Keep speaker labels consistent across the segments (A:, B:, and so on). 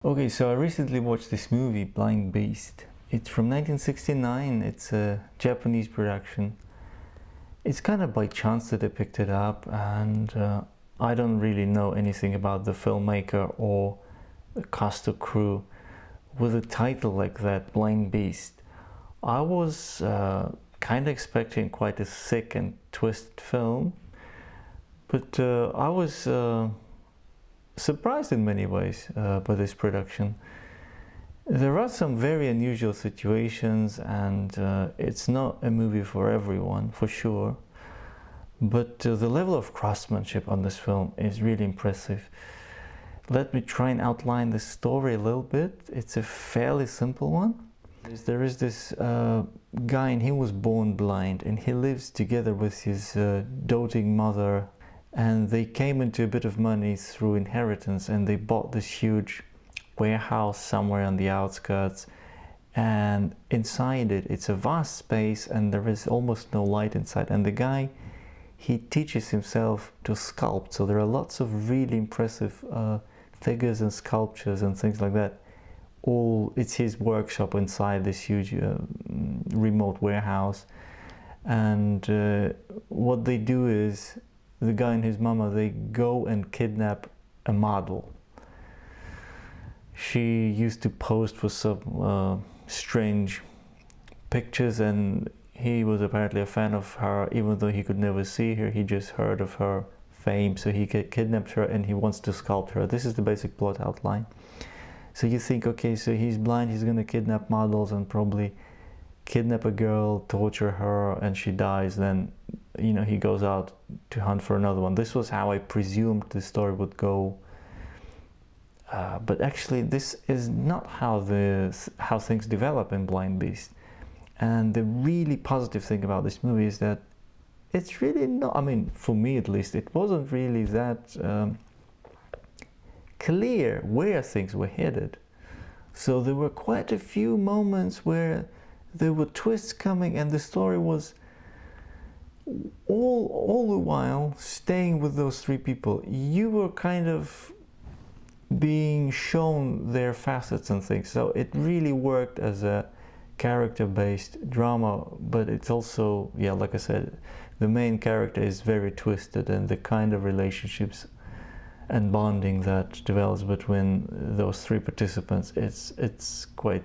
A: Okay, so I recently watched this movie, Blind Beast. It's from 1969, it's a Japanese production. It's kind of by chance that I picked it up, and I don't really know anything about the filmmaker or the cast or crew. With a title like that, Blind Beast, I was kind of expecting quite a sick and twisted film, but I was surprised in many ways by this production. There are some very unusual situations, and it's not a movie for everyone, for sure. But the level of craftsmanship on this film is really impressive. Let me try and outline the story a little bit. It's a fairly simple one. There is this guy, and he was born blind, and he lives together with his doting mother, and they came into a bit of money through inheritance, and they bought this huge warehouse somewhere on the outskirts, and inside it, it's a vast space, and there is almost no light inside, and the guy, he teaches himself to sculpt, so there are lots of really impressive figures and sculptures and things like that. It's his workshop inside this huge remote warehouse, and what they do is the guy and his mama, they go and kidnap a model. She used to pose for some strange pictures, and he was apparently a fan of her, even though he could never see her. He just heard of her fame, so he kidnapped her and he wants to sculpt her. This is the basic plot outline. So you think, okay, so he's blind, he's gonna kidnap models and probably kidnap a girl, torture her, and she dies. Then, you know, he goes out to hunt for another one. This was how I presumed the story would go. But actually, this is not how things develop in Blind Beast. And the really positive thing about this movie is that it's really not, I mean, for me at least, it wasn't really that clear where things were headed. So there were quite a few moments where there were twists coming, and the story was all the while staying with those three people. You were kind of being shown their facets and things, so it really worked as a character-based drama. But it's also, yeah, like I said, the main character is very twisted, and the kind of relationships and bonding that develops between those three participants, it's quite,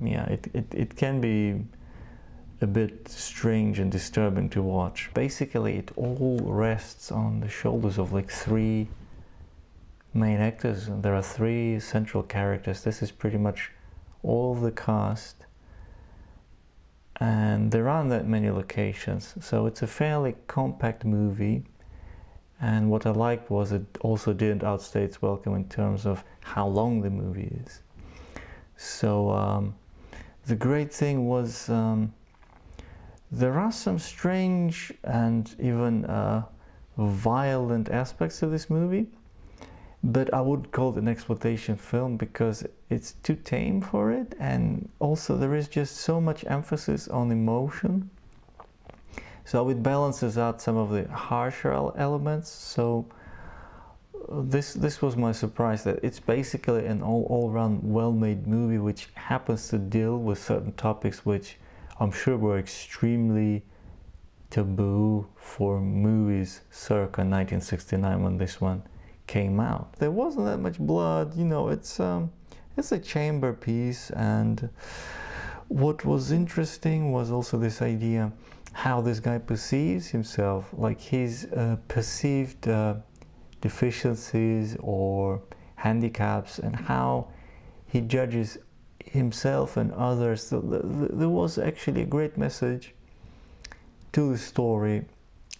A: yeah, it can be a bit strange and disturbing to watch. Basically, it all rests on the shoulders of like three main actors. There are three central characters. This is pretty much all of the cast, and there aren't that many locations, so it's a fairly compact movie. And what I liked was it also didn't outstay its welcome in terms of how long the movie is. So the great thing was there are some strange and even violent aspects of this movie, but I would call it an exploitation film because it's too tame for it, and also there is just so much emphasis on emotion. So it balances out some of the harsher elements. So this was my surprise, that it's basically an all-round well-made movie which happens to deal with certain topics which I'm sure were extremely taboo for movies circa 1969 when this one came out. There wasn't that much blood, you know, it's a chamber piece, and what was interesting was also this idea how this guy perceives himself, like his perceived deficiencies or handicaps, and how he judges himself and others. So there was actually a great message to the story,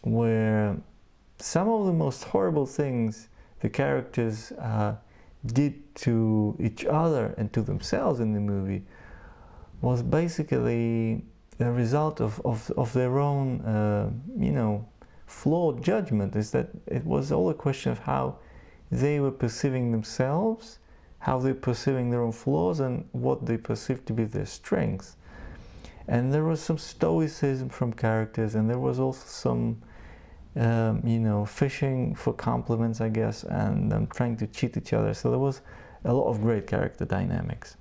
A: where some of the most horrible things the characters did to each other and to themselves in the movie was basically the result of their own, you know, flawed judgment. Is that it was all a question of how they were perceiving themselves, how they're perceiving their own flaws, and what they perceived to be their strengths. And there was some stoicism from characters, and there was also some you know, fishing for compliments, I guess, and trying to cheat each other. So there was a lot of great character dynamics.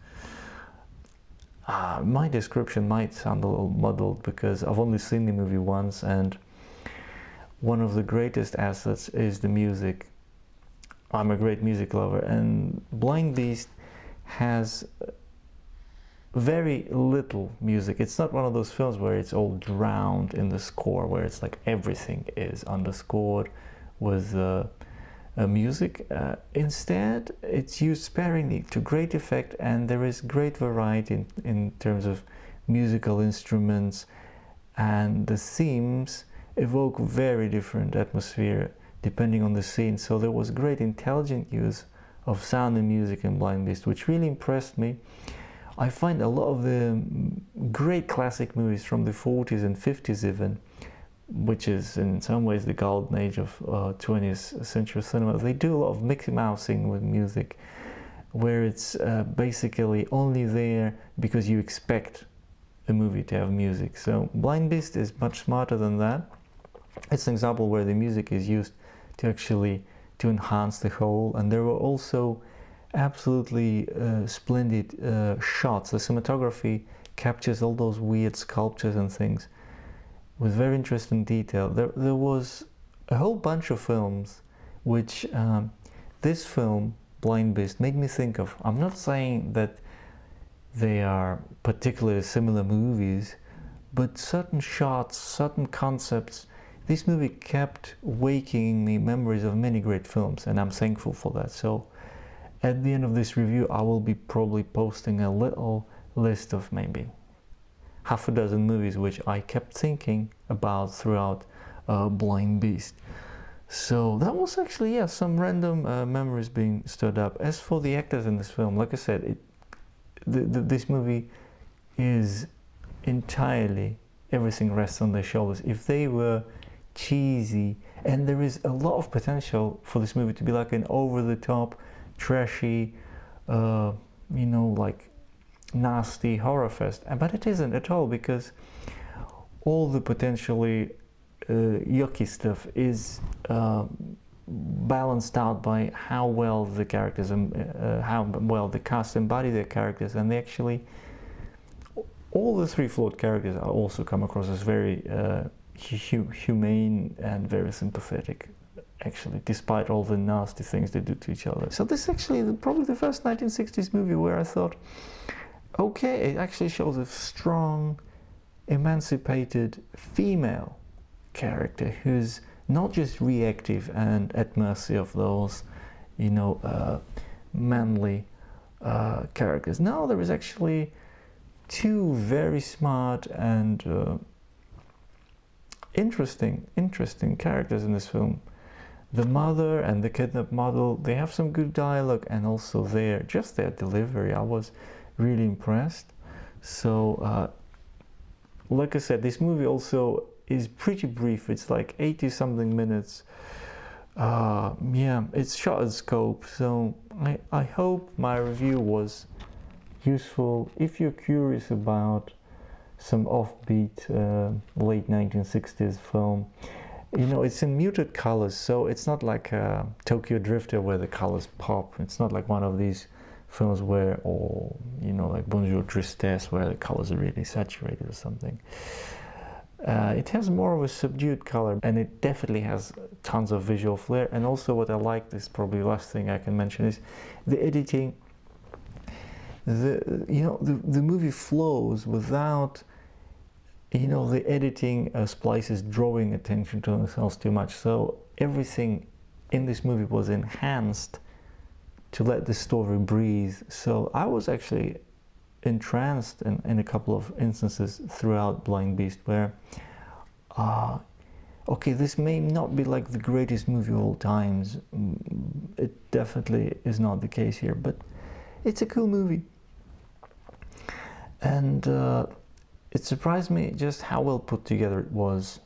A: My description might sound a little muddled because I've only seen the movie once, and one of the greatest assets is the music. I'm a great music lover, and Blind Beast has very little music. It's not one of those films where it's all drowned in the score, where it's like everything is underscored with music. Instead, it's used sparingly to great effect, and there is great variety in terms of musical instruments, and the themes evoke very different atmosphere depending on the scene. So there was great intelligent use of sound and music in Blind Beast, which really impressed me. I find a lot of the great classic movies from the 40s and 50s even, which is in some ways the golden age of 20th century cinema, they do a lot of Mickey Mousing with music, where it's basically only there because you expect a movie to have music. So Blind Beast is much smarter than that. It's an example where the music is used to actually to enhance the whole, and there were also absolutely splendid shots. The cinematography captures all those weird sculptures and things with very interesting detail. There was a whole bunch of films which this film, Blind Beast, made me think of. I'm not saying that they are particularly similar movies, but certain shots, certain concepts, this movie kept waking me memories of many great films, and I'm thankful for that. So at the end of this review, I will be probably posting a little list of maybe half a dozen movies which I kept thinking about throughout Blind Beast. So that was actually, yeah, some random memories being stirred up. As for the actors in this film, like I said, this movie is entirely, everything rests on their shoulders. If they were cheesy, and there is a lot of potential for this movie to be like an over-the-top, trashy, you know, like nasty horror fest, but it isn't at all, because all the potentially yucky stuff is balanced out by how well the characters and how well the cast embody their characters, and they actually, all the three flawed characters are also come across as very humane and very sympathetic, actually, despite all the nasty things they do to each other. So this is actually probably the first 1960s movie where I thought, okay, it actually shows a strong, emancipated female character who's not just reactive and at mercy of those, you know, manly characters. No, there is actually two very smart and interesting characters in this film. The mother and the kidnapped model, they have some good dialogue, and also their delivery, I was really impressed. So like I said, this movie also is pretty brief. It's like 80 something minutes. Yeah, it's shot at scope, so I hope my review was useful. If you're curious about some offbeat late 1960s film, you know, it's in muted colors, so it's not like Tokyo Drifter where the colors pop. It's not like one of these films where, or you know, like Bonjour Tristesse, where the colors are really saturated or something. It has more of a subdued color, and it definitely has tons of visual flair. And also what I like, this is probably the last thing I can mention, is the editing. The movie flows without, you know, the editing splices drawing attention to themselves too much. So everything in this movie was enhanced to let the story breathe. So I was actually entranced in a couple of instances throughout Blind Beast where, okay, this may not be like the greatest movie of all times. It definitely is not the case here, but it's a cool movie. And it surprised me just how well put together it was.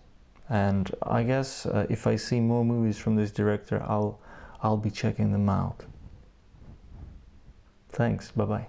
A: And I guess if I see more movies from this director, I'll be checking them out. Thanks, bye-bye.